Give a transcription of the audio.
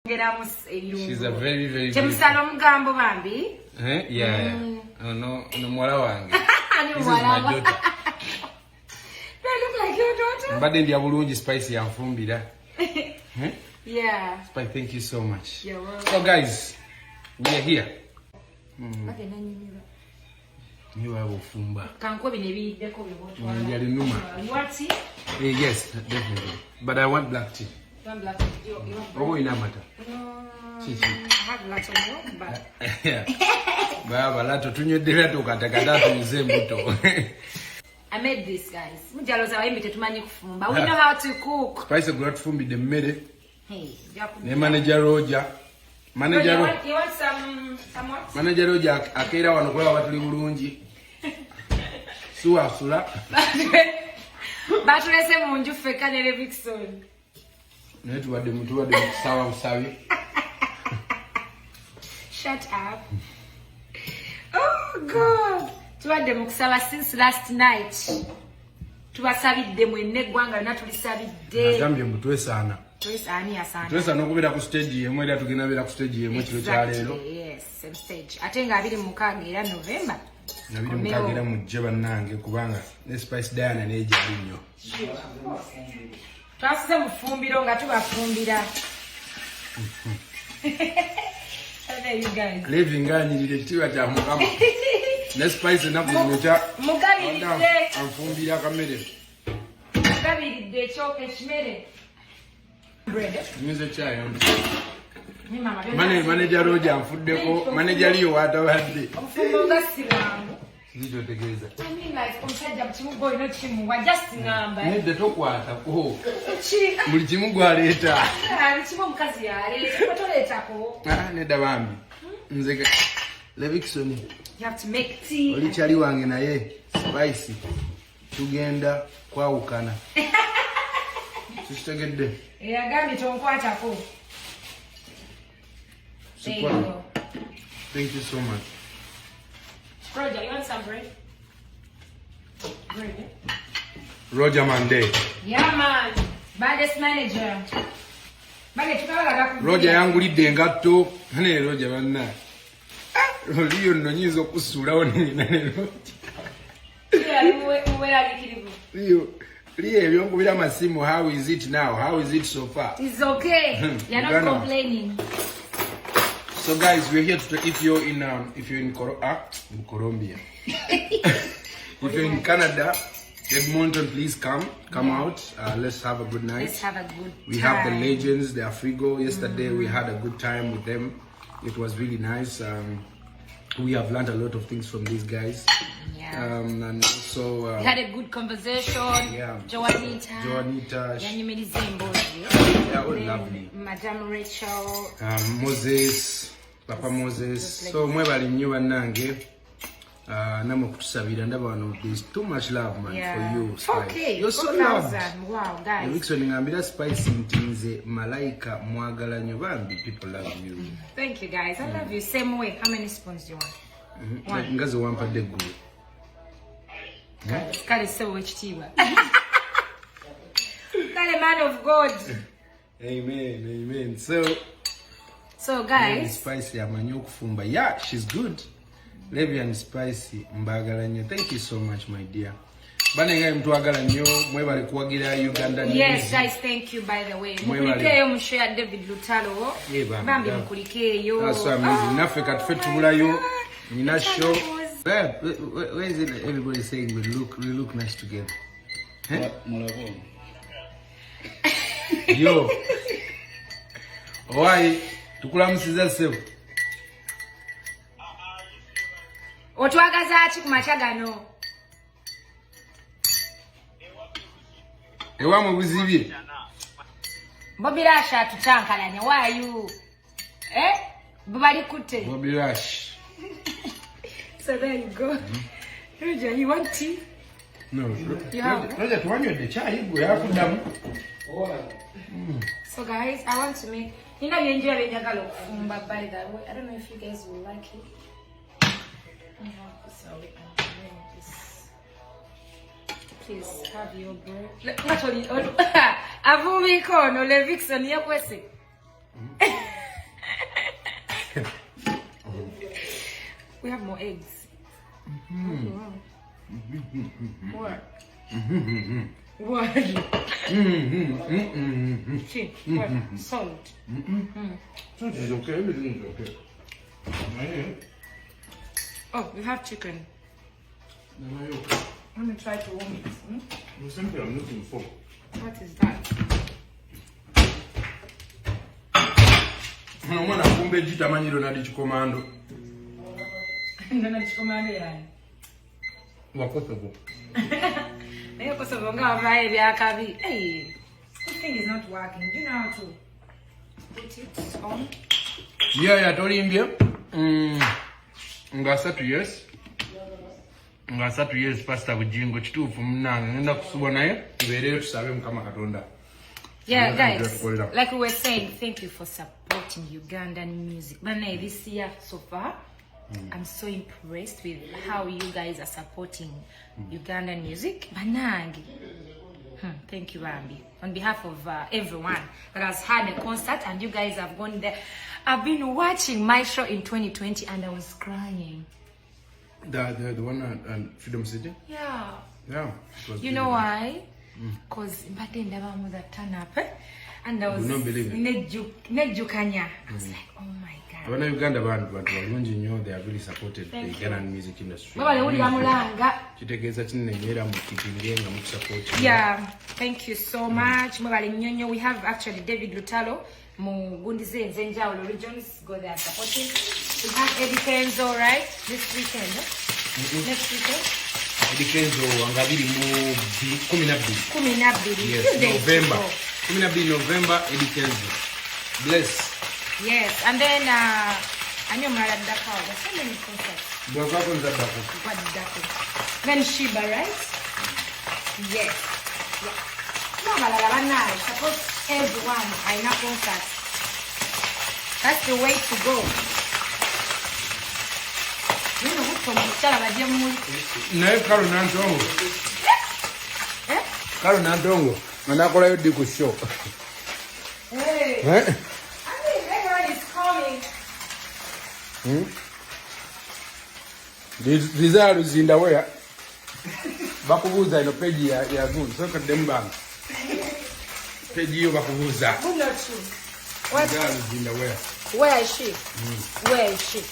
She's a very, very Mugambo bambi. Yeah. Oh, no mwala wange. This is my daughter. Do I look like your daughter? But then the bulungi spicy yanfumbira. Yeah. Spice, thank you so much. You're welcome. So guys, we are here. You have a fumba. Yes, definitely. But I want black tea. You want black tea? You want in matter. I have lots of milk, but yeah. Baba lato tunyodera to katakata tuze mbuto. I made this, guys. Mujaloza waimite tumanyi kufumba. We know how to cook. Spice of God fumbi the mede. Hey, ne manager Roger. Manager you want some what? Manager Roger akera wano kwa batuli bulungi. Suwa sula. Batulese munju feka ne Levixone. Netu wade mutu wade sawa usawi. Shut up. Oh God. Tuwadde mukusaba since last night. Tubasabidde mwenne eggwanga lyonna tulisabidde. Agambye mbu twesana. Twesani asana. Twesana okubera ku stage yemwe era tugenda bera ku stage yemwe kiro kya leero. Yes, same stage. Ate nga 26 era November. 26 era mujje bannange kubanga ne Spice Diana neja nnyo. Twasize mufumbiro nga tubafumbira. There you guys. Living nganyirire kitiwa kya mukama. Ne Spice na kuzimecha. Mugabiridde. Anfumbira kamere. Mugabiridde ekyoka ekimere. Bread. Nize chai. Ni mama. Manager Roger anfuddeko. Manager liyo watabadde. Ofumbo ngasiwangu. Nijo tegeza. I mean like omusajja bukimugo ino kimuwa just ngamba. Nedde tokwata ko. Chi. Buli kimu gwaleeta. Kimu mukazi yaleeta. Toleetako. Nedda bambi. Nze Levixone. You have to make tea. Oli chali wange naye Spice. Tugenda kwawukana. Tusitegedde. Agambye tonkwatako. There you go. Thank you so much. Roger, you want some bread? Bread, eh? Roger Monday. Yeah, man. Baddest manager. Roger yangulidde engatto. Ne Roger banna. Oliyo nno nyinza okusuulawo nina ne Roger. Liyo ebyonkubira amasimu, how is it now? How is it so far? It's okay. You're not complaining. So guys, we're here to if you're in Colombia. If you're in Canada, Edmonton, please come out. Let's have a good night. Let's have a good time. We have the legends, the Afrigo. Yesterday we had a good time with them. It was really nice. We have learned a lot of things from these guys. Yeah. And also we had a good conversation. Yeah. Joanita. Yeah, all lovely. Madame Rachel. Moses. Papa Moses. So mwebali nnyo bannange. Namwe kutusabira ndaba wano. There's too much love, man, for you, Spice. Okay. You're so loved. Wow, guys. Levixone ngambira Spice nti nze malaika mwagala nnyo bambi. People love you. Thank you, guys. I love you. Same way. How many spoons do you want? One. Ngazi wampadde gulu. Kale so ekitiibwa. Kale man of God. Amen. So guys, Spicy amanyi okufumba. Yeah, she's good. Levi and Spicy mbagala nnyo. Thank you so much, my dear. Banenga mtwagala nnyo mwebale kuwagira Uganda. Yes, guys, thank you by the way. Mukulikeyo mushare David Lutalo. Bambi mukulikeyo. That's so amazing. Naffe katuffe tubulayo. Nina show. Where is it everybody saying we look nice together? Huh? Yo. Why? Tukulamusiza sebo. Otwagaza ki ku makya gano? Ewa mu buzibye. Bobby Rush atutankalanya. Why are you? Bobali kutte. Bobby Rush. So there you go. Roger, you want tea? No. Roger, tuwanywedde chai gwe yakuddamu. So guys, I want to make, you know, you enjoy benjagala okufumba by the way. I don't know if you guys will like it. Sorry, please have your bread. Actually, Avumi kono Levixone yakwese. We have more eggs. What? What? See, what? Salt. Salt is okay. Everything is okay. Oh, we have chicken. Let me try to warm it. There's something I'm looking for. What is that? Mwana kumbe jita manyiro na dichikomando. Nana dichikomando yani. Wakosovo. Ndio kosovo ngawa vae vya kabi. Hey, this thing is not working. Do you know how to put it on? Yeah, tolimbye. Ngasatu yes. Ngasatu yes pasta bujingo kitufu munanga ngenda kusubwa naye ibereyo tusabe mukama Katonda. Yeah, guys, like we were saying, thank you for supporting Ugandan music. But this year so far, I'm so impressed with how you guys are supporting Ugandan music. Banangi. Thank you, Bambi. On behalf of everyone that has had a concert and you guys have gone there. I've been watching my show in 2020 and I was crying. The one at Freedom City? Yeah. Yeah. You know why? Because Mbate never mother turn up, and I was not believe it. Nejukanya. I was like, oh my god. When Uganda band, but when you know they have really supported the Ugandan music industry. Yeah, thank you so much. We have actually David Lutalo, Mugundize Zenjao regions go there supporting. We have Bekoze, right? This weekend. Next weekend. Bekoze angabiri mu 12. Yes, November. 12 November Bekoze. Bless. Yes, and then I know Maradako. There's so many concerts. Then Shiba, right? Yes. Yeah. No, Maradako. Suppose everyone I know concerts. That's the way to go. You know who from Nae Karo Nantongo. Karo Nantongo. Manakola yo diku show. Hey. I think everyone is coming. These are zinda where bakubuza ino page ya Zoom. So kadembang. Page yo bakubuza. Who not you? What? Zinda where? Where is she? Where is she?